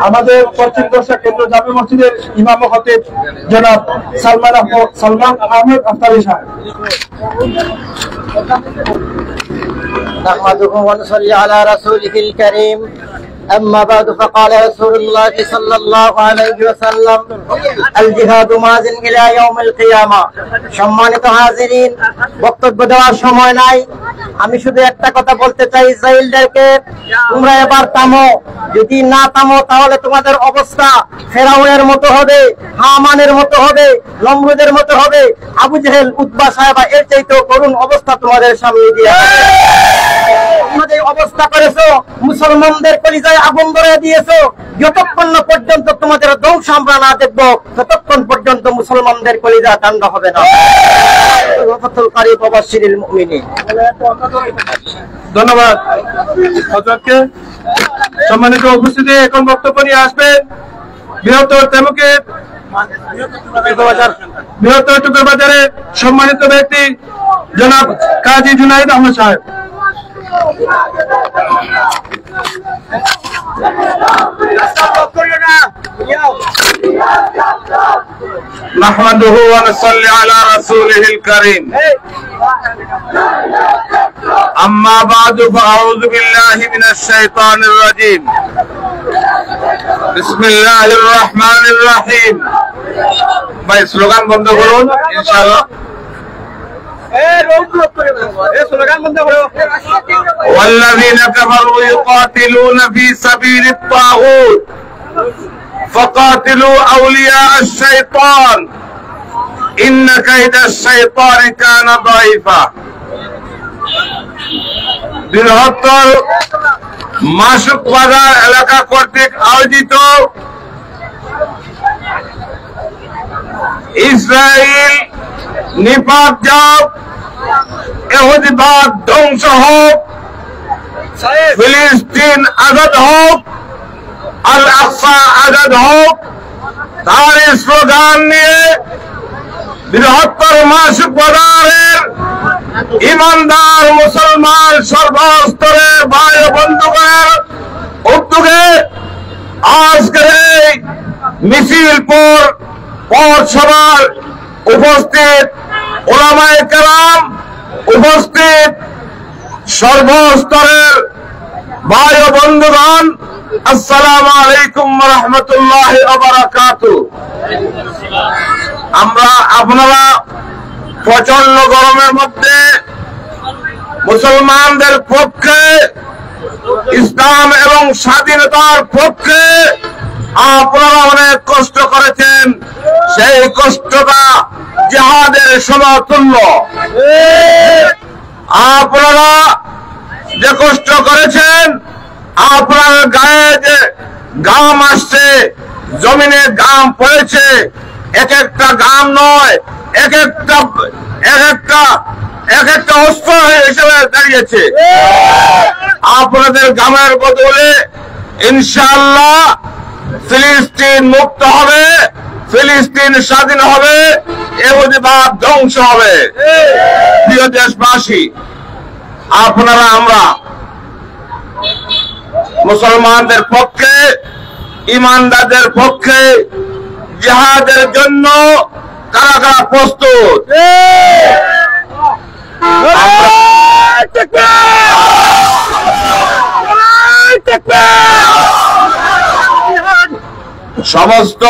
[SPEAKER 2] আমাদের পশ্চিম দর্শা কেন্দ্র জামে মসজিদের ইমাম ও খতিব জনাব সালমান আহমেদ আফতারি সাহেব।
[SPEAKER 4] نحمده ونصلي على رسوله الكريم أما بعد فقال رسول الله صلى الله عليه وسلم الجهاد ماض إلى يوم القيامة। সম্মানিত হাজিরিন, বক্তব্য দেওয়ার সময় নাই, আমি শুধু একটা কথা বলতে চাই ইসরায়েলদেরকে, তোমরা এবার থামো, যদি না থামো তাহলে তোমাদের অবস্থা ফেরাউনের মতো হবে, হামানের মতো হবে, নমরুদের মতো হবে, আবু জেহেল উতবা সাহেবা এর চাইতেও করুণ অবস্থা তোমাদের সামনে দিয়ে তোমাদের অবস্থা করেছো, মুসলমানদের কলিজায় আগুন ধরে দিয়েছো। যতক্ষণ না পর্যন্ত তোমাদের ধ্বংস আমরা না দেখবো ততক্ষণ পর্যন্ত মুসলমানদের কলিজা ঠান্ডা হবে না।
[SPEAKER 2] ধন্যবাদ হযরতকে। সম্মানিত উপস্থিতি, এখন বক্তব্য নিয়ে আসবেন বৃহত্তর তেমুকের বৃহত্তর টুকুর বাজারে সম্মানিত ব্যক্তি জনাব কাজী জুনাইদ আহমদ সাহেব।
[SPEAKER 5] نحمده ونصلي على رسوله الكريم أما بعد فأعوذ بالله من الشيطان الرجيم بسم الله الرحمن الرحيم ভাই স্লোগান বন্ধ করুন ইনশাআল্লাহ। والذين كفروا يقاتلون في سبيل الطاغوت فقاتلوا أولياء الشيطان إن كيد الشيطان كان ضعيفا। বৃহত্তর মাসুক বাজার এলাকা কর্তৃক আয়োজিত ইসরায়েল নিপাত যাক, ইহুদিবাদ ধ্বংস হোক, ফিলিস্তিন আজাদ হোক, আল আকসা আজাদ হোক, তার স্লোগান নিয়ে বৃহত্তর মাসুক বাজারের ইমানদার মুসলমান সর্বস্তরের ভাই ও বন্ধুগণের উদ্যোগে আজকের এই মিছিল পথসভার উপস্থিত ওলামায়ে কেরাম, উপস্থিত সর্বস্তরের ভাই ও বন্ধুগণ, আসসালামু আলাইকুম ওয়া রাহমাতুল্লাহি ওয়া বারাকাতুহু। আপনারা প্রচন্ড গরমের মধ্যে মুসলমানদের পক্ষে, ইসলাম এবং স্বাধীনতার পক্ষে আপনারা অনেক কষ্ট করেছেন, সেই কষ্টটা জিহাদের সমতুল্য। আপনারা যে কষ্ট করেছেন, আপনার গায়ে যে ঘাম আসছে, জমিনে ঘাম পড়েছে, এক একটা ঘাম নয়, এক একটা অস্ত্র হিসেবে দাঁড়িয়েছে। আপনাদের ঘামের বদলে ইনশাআল্লাহ ফিলিস্তিন মুক্ত হবে, ফিলিস্তিন স্বাধীন হবে, ইহুদিবাদ ধ্বংস হবে। প্রিয় দেশবাসী, আপনারা আমরা মুসলমানদের পক্ষে, ইমানদারদের পক্ষে জিহাদের জন্য কারা কারা প্রস্তুত? সমস্ত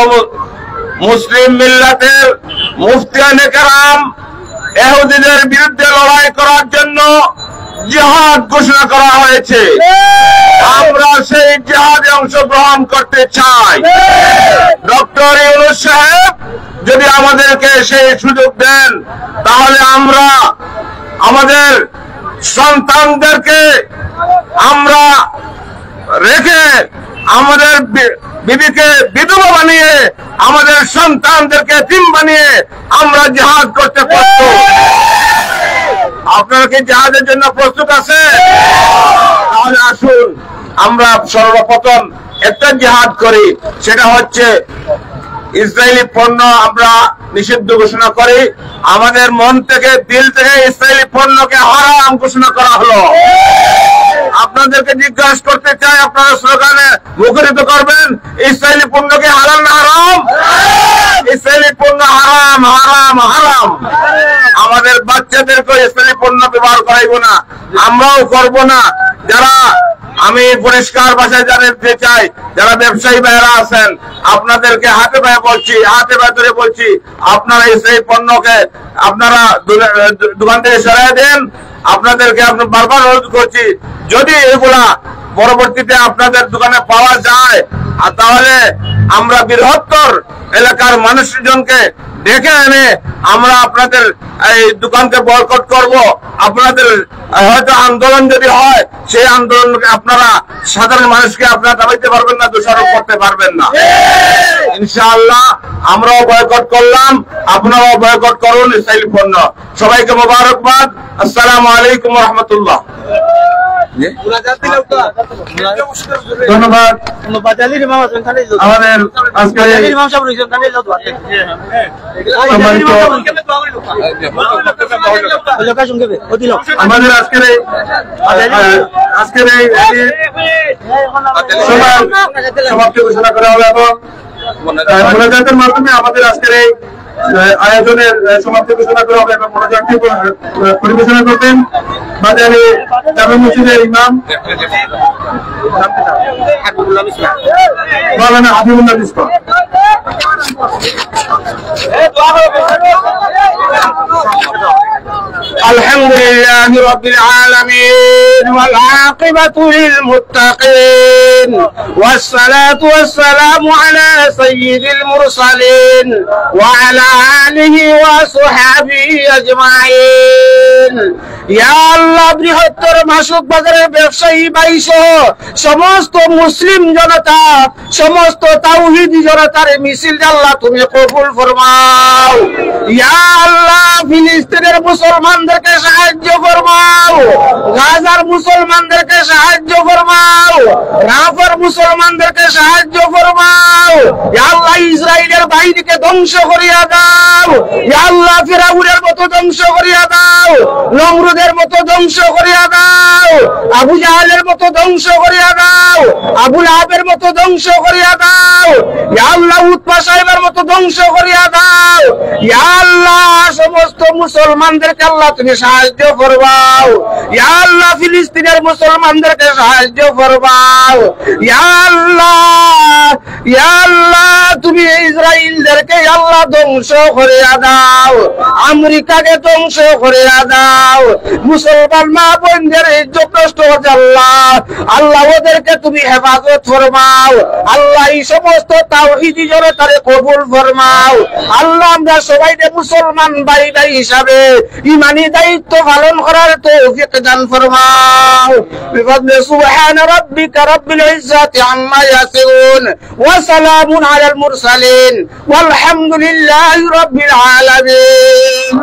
[SPEAKER 5] মুসলিম মিল্লাতের মুফতিয়ানে কেরাম ইহুদিদের বিরুদ্ধে লড়াই করার জন্য জিহাদ ঘোষণা করা হয়েছে। আমরা সেই জিহাদে অংশগ্রহণ করতে চাই। ডক্টর ইউনূস সাহেব যদি আমাদেরকে সেই সুযোগ দেন, তাহলে আমরা আমাদের সন্তানদেরকে আমরা রেখে আমাদের বিবিকে বিধবা বানিয়ে আমাদের সন্তানদেরকে এতিম বানিয়ে আমরা জিহাদ করতে প্রস্তুত। আপনারা কি জিহাদের জন্য প্রস্তুত আছে? তাহলে আসুন আমরা সর্বপ্রথম একটা জিহাদ করি, সেটা হচ্ছে ইসরায়েলি পণ্য আমরা নিষিদ্ধ ঘোষণা করি। আমাদের মন থেকে দিল থেকে ইসরায়েলি পণ্যকে হারাম ঘোষণা করা হলো। আপনাদেরকে জিজ্ঞাসা করতে চাই, আপনারা স্লোগানে মুখরিত করবেন, ইসরায়েলি পণ্যকে হালাল না হারাম? ইসরায়েলি পণ্য হারাম, হারাম, হারাম। আমাদের বাচ্চাদেরকে ইসরায়েলি পণ্য ব্যবহার করাইব না, আমরাও করব না। যারা আমি পরিষ্কার ভাষায় জানাতে চাই, যারা ব্যবসায়ী ভাইয়েরা আছেন, আপনাদেরকে হাতে পায়ে বলছি, হাতে পায়ে ধরে বলছি, আপনারা ইসরায়েলি পণ্যকে আপনারা দোকান থেকে সরাই দেন। আপনাদেরকে আপনি বারবার অনুরোধ করছি, যদি এগুলা পরবর্তীতে আপনাদের দোকানে পাওয়া যায়, তাহলে আমরা বৃহত্তর এলাকার মানুষজনকে ডেকে এনে আমরা আপনাদের এই দোকানকে বয়কট করব। আপনাদের হয়তো আন্দোলন যদি হয়, সেই আন্দোলনকে আপনারা সাধারণ মানুষকে আপনারা দাবাইতে পারবেন না, দোষারোপ করতে পারবেন না। ইনশাআল্লাহ আমরাও বয়কট করলাম, আপনারাও বয়কট করুন ইসরায়েলি পণ্য। সবাইকে মোবারকবাদ। আসসালামু আলাইকুম ওয়া রাহমাতুল্লাহ। ধন্যবাদ। আমাদের আজকের এই সমাপ্তি ঘোষণা করা হবে এবং মোনাজাতের মাধ্যমে আমাদের আজকের এই আয়োজনের সমাপ্তি ঘোষণা করা হবে এবং মোনাজাতটি পরিবেশনা করবেন বাজারে জামে মসজিদের ইমাম মাওলানা হাবিবুল্লাহ মিসবাহ।
[SPEAKER 3] الحمد لله رب العالمين والعاقبة للمتقين والصلاة والسلام على سيد المرسلين وعلى آله وصحبه أجمعين। يا الله বৃহত্তর মাসুক বাজারের ব্যবসায়ী ভাই সহ সমস্ত মুসলিম জনতা, সমস্ত তাওহীদি জনতার মিছিল আল্লাহ তুমি কবুল ফরমাও। ইয়া আল্লাহ ফিলিস্তিনের মুসলমানদেরকে সাহায্য ফরমাও, গাজার মুসলমানদেরকে সাহায্য ফরমাও, রাফার মুসলমানদেরকে সাহায্য ফরমাও। ইয়া আল্লাহ ইসরায়েলের বাহিনীকে ধ্বংস করিয়া দাও। ইয়া আল্লাহ ফিরাউনের মতো ধ্বংস করিয়া দাও, নমরুদের মতো ধ্বংস করিয়া দাও, আবু জাহেলের মতো ধ্বংস করিয়া দাও, আবু লাহাবের মতো ধ্বংস করিয়া দাও। ইয়া আল্লাহ উতবা সাহেবের মতো ধ্বংস করিয়া দাও। ইয়া আল্লাহ সমস্ত মুসলমানদেরকে আল্লাহ তুমি সাহায্য করবাও। ইয়া আল্লাহ ফিলিস্তিনের মুসলমানদেরকে সাহায্য করবাও। ইয়া আল্লাহ, ইয়া আল্লাহ তুমি ইসরায়েলদেরকে আল্লাহ ধ্বংস করিয়া দাও, আমেরিকাকে ধ্বংস করিয়া দাও। মুসলমান মা বোনদের ইজ্জত নষ্ট হচ্ছে আল্লাহ, আল্লাহ ওদেরকে তুমি হেফাজত ফরমাও। আল্লাহ এই সমস্ত তাওহীদি জনতারে কবুল ফরমাও। আল্লাহ আমরা সবাই মুসলমান ভাই ভাই হিসাবে ইমানি দায়িত্ব পালন করার তৌফিক দান ফরমাও। বিফadli সুবহান রাব্বিকা রাব্বিল ইজ্জাতি আম্মা ইয়াসিফুন ওয়া সালামুন আলাল মুরসালিন ওয়াল হামদুলিল্লাহি রাব্বিল আলামিন।